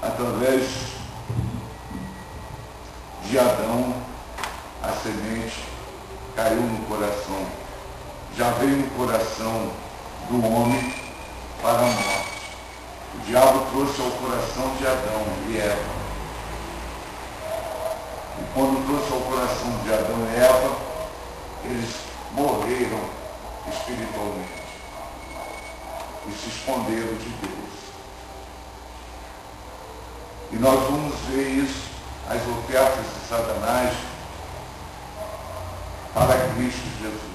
através de Adão, a semente caiu no coração, já veio no coração do homem para a morte. O diabo trouxe ao coração de Adão e Eva. E quando trouxe ao coração de Adão e Eva, eles morreram espiritualmente e se esconderam de Deus. E nós vamos ver isso, as ofertas de Satanás para Cristo Jesus.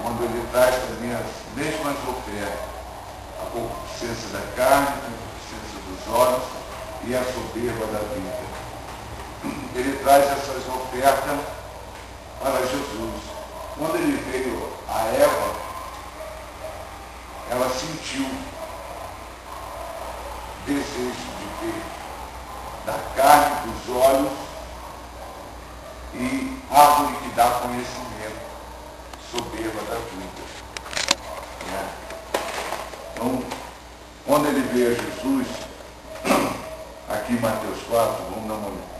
Quando ele traz também as mesmas ofertas, a concupiscência da carne, a concupiscência dos olhos e a soberba da vida. Ele traz essas ofertas para Jesus. Quando ele veio a Eva, ela sentiu desejo de ter da carne, dos olhos e árvore que dá conhecimento, soberba da vida. Então, quando ele veio a Jesus, aqui em Mateus 4, vamos dar uma olhada.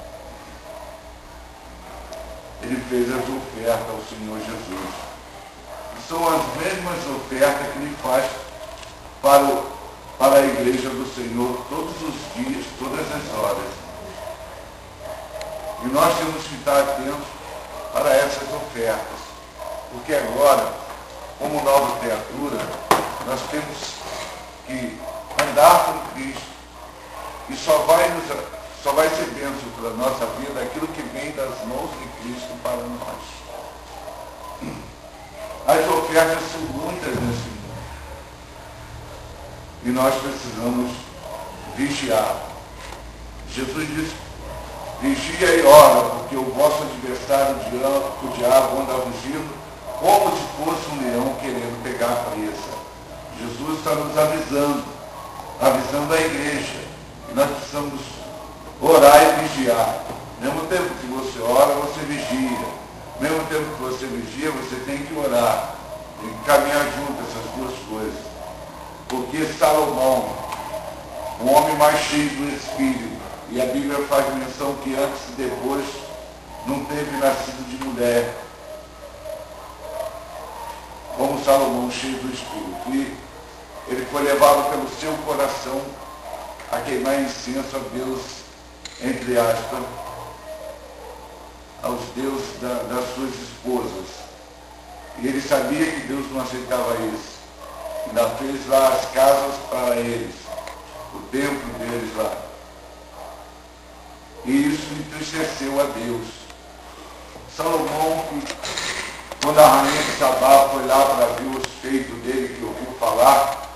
Ele fez as ofertas ao Senhor Jesus. E são as mesmas ofertas que ele faz para a igreja do Senhor todos os dias, todas as horas. E nós temos que estar atentos para essas ofertas. Porque agora, como nova criatura, nós temos que andar com Cristo. E só vai ser bênção para a nossa vida aquilo que vem das mãos de Cristo para nós. As ofertas são muitas nesse mundo. E nós precisamos vigiar. Jesus disse, vigia e ora, porque o vosso adversário, o diabo, anda rugindo, como se fosse um leão querendo pegar a presa. Jesus está nos avisando a igreja. E nós precisamos orar e vigiar. Ao mesmo tempo que você ora, você vigia. Ao mesmo tempo que você vigia, você tem que orar. Tem que caminhar junto essas duas coisas. Porque Salomão, o homem mais cheio do Espírito, e a Bíblia faz menção que antes e depois não teve nascido de mulher, como Salomão cheio do Espírito. E ele foi levado pelo seu coração a queimar incenso a Deus, entre aspas, aos deuses das suas esposas. E ele sabia que Deus não aceitava isso. Ainda fez lá as casas para eles, o templo deles lá. E isso entristeceu a Deus. Salomão, quando a rainha de Sabá foi lá para ver os feitos dele, que ouviu falar,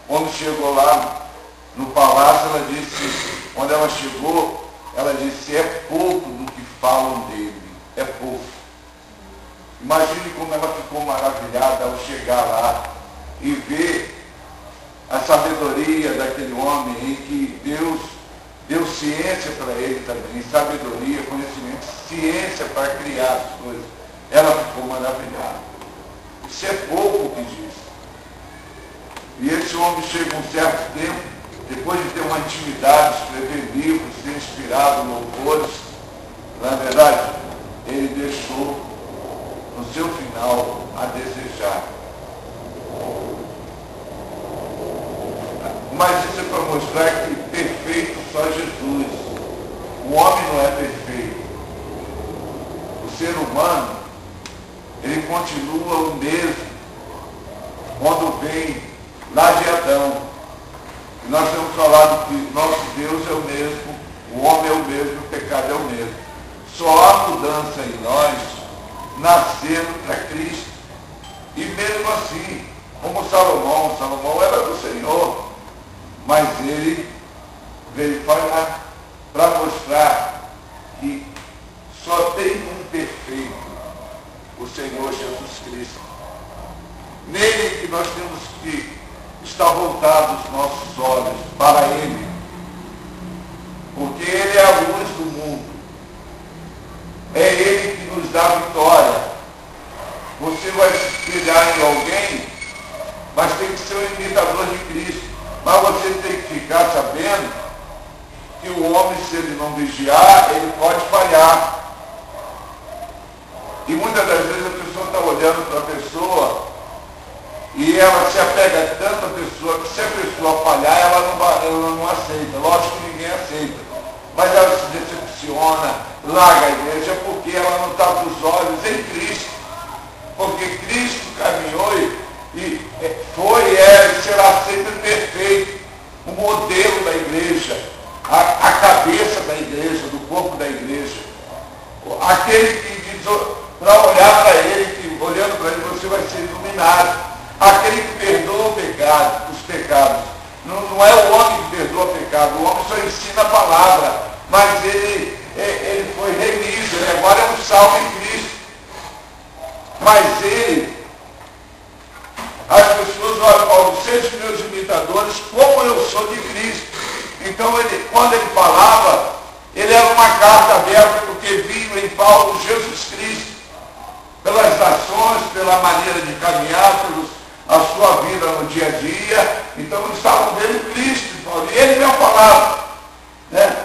quando chegou lá no palácio, ela disse, quando ela chegou, ela disse, é pouco do que falam dele, é pouco. Imagine como ela ficou maravilhada ao chegar lá e ver a sabedoria daquele homem em que Deus deu ciência para ele também, sabedoria, conhecimento, ciência para criar as coisas. Ela ficou maravilhada. Isso é pouco o que diz. E esse homem chega um certo tempo, depois de ter uma intimidade, escrever livros, ser inspirado em louvores, na verdade, ele deixou, no seu final, a desejar. Mas isso é para mostrar que perfeito só Jesus. O homem não é perfeito. O ser humano, ele continua o mesmo quando vem lá de Adão. E nós temos falado que nosso Deus é o mesmo, o homem é o mesmo, o pecado é o mesmo. Só há mudança em nós nascendo para Cristo. E mesmo assim, como Salomão era do Senhor, mas ele veio para mostrar que só tem um perfeito, o Senhor Jesus Cristo. Nele que nós temos que estar voltados os nossos olhos para Ele, porque Ele é a luz do mundo. É Ele que nos dá vitória. Você vai se espelhar em alguém, mas tem que ser um imitador de Cristo. Mas você tem que ficar sabendo vigiar, ele pode falhar. E muitas das vezes a pessoa está olhando para a pessoa e ela se apega tanto à pessoa que se a pessoa falhar, ela não aceita. Lógico que ninguém aceita. Mas ela se decepciona, larga a igreja porque ela não está com os olhos em Cristo. Porque Cristo caminhou e foi, e será sempre perfeito. O modelo da igreja, a cabeça da igreja, do corpo da igreja. Aquele que diz, para olhar para ele, que olhando para ele você vai ser iluminado. Aquele que perdoa o pecado, os pecados. Não é o homem que perdoa o pecado, o homem só ensina a palavra, mas ele foi remido, ele agora é um salvo em Cristo. Mas as pessoas olham, sejam meus imitadores, como eu sou de Cristo. Então, quando ele falava, ele era uma carta aberta, porque viu em Paulo Jesus Cristo, pelas ações, pela maneira de caminhar, a sua vida no dia a dia. Então, eles estavam vendo Cristo, Paulo, e ele mesmo falava, né?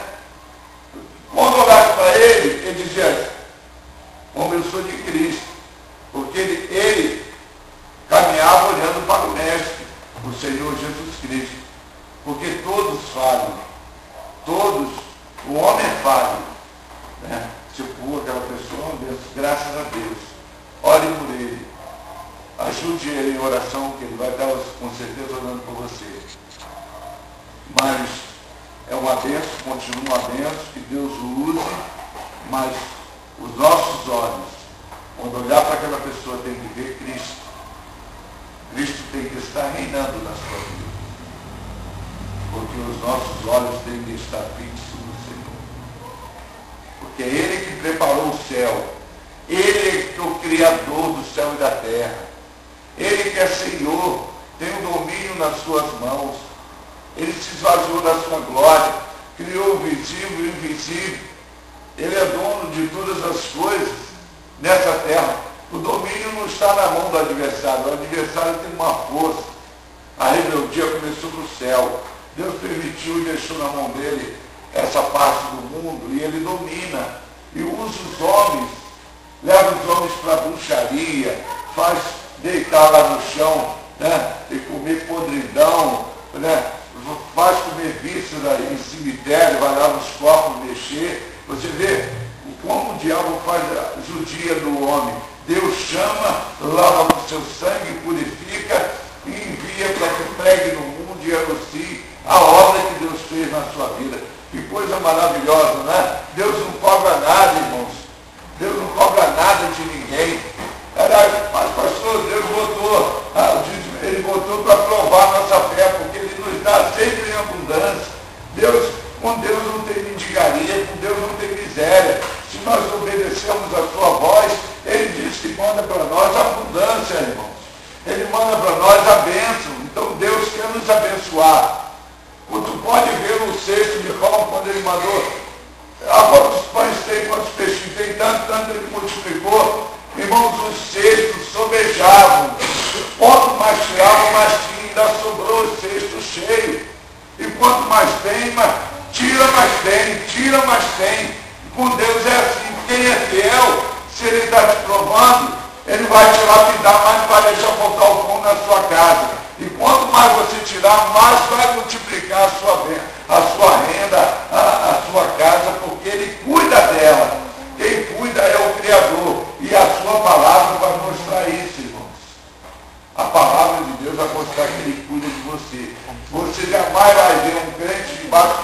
Quando olhasse para ele dizia, como eu sou de Cristo, porque ele caminhava olhando para o Mestre, o Senhor Jesus Cristo. Porque todos falham, o homem é falho. Né? Se for aquela pessoa, Deus, graças a Deus, ore por ele, ajude ele em oração, que ele vai estar com certeza orando por você. Mas é uma bênção, continua uma bênção, que Deus o use, mas os nossos olhos, quando olhar para aquela pessoa, tem que ver Cristo. Cristo tem que estar reinando na sua vida. Porque os nossos olhos têm que estar fixos no Senhor. Porque é Ele que preparou o céu. Ele é o Criador do céu e da terra. Ele que é Senhor, tem o domínio nas suas mãos. Ele se esvaziou da sua glória, criou o visível e o invisível. Ele é dono de todas as coisas nessa terra. O domínio não está na mão do adversário. O adversário tem uma força. A rebeldia começou no céu. Deus permitiu e deixou na mão dele essa parte do mundo, e ele domina. E usa os homens, leva os homens para a bruxaria, faz deitar lá no chão, né, e comer podridão, né, faz comer vísceras em cemitério, vai lá nos corpos mexer. Você vê como o diabo faz a judia do homem. Deus chama, lava com seu sangue, purifica e envia para que pregue no mundo e anuncie a obra que Deus fez na sua vida. Que coisa maravilhosa, né? Deus não cobra nada, irmãos. Deus não cobra nada de ninguém. Mas, pastor, Deus botou, ele botou para provar a nossa fé, porque ele nos dá sempre em abundância. Com Deus não tem mendigaria, com Deus não tem miséria. Se nós obedecemos a sua voz, ele diz que manda para nós a abundância, irmãos. Ele manda para nós a bênção. Então Deus quer nos abençoar. Tu pode ver no cesto de pão, quando ele mandou, quantos pães tem, quantos peixes tem, tanto ele multiplicou. Irmãos, os cestos sobejavam. Quanto mais tirava, mais tinha, ainda sobrou o cesto cheio. E quanto mais tem, tira mais tem, tira mais tem. E com Deus é assim. Quem é fiel, se ele está te provando, ele vai te lapidar, mas não vai deixar faltar o pão na sua casa. E quanto mais você tirar, mais vai multiplicar a sua renda, a sua casa, porque ele cuida dela. Quem cuida é o Criador. E a sua palavra vai mostrar isso, irmãos. A palavra de Deus vai mostrar que ele cuida de você. Você jamais vai ver um crente debaixo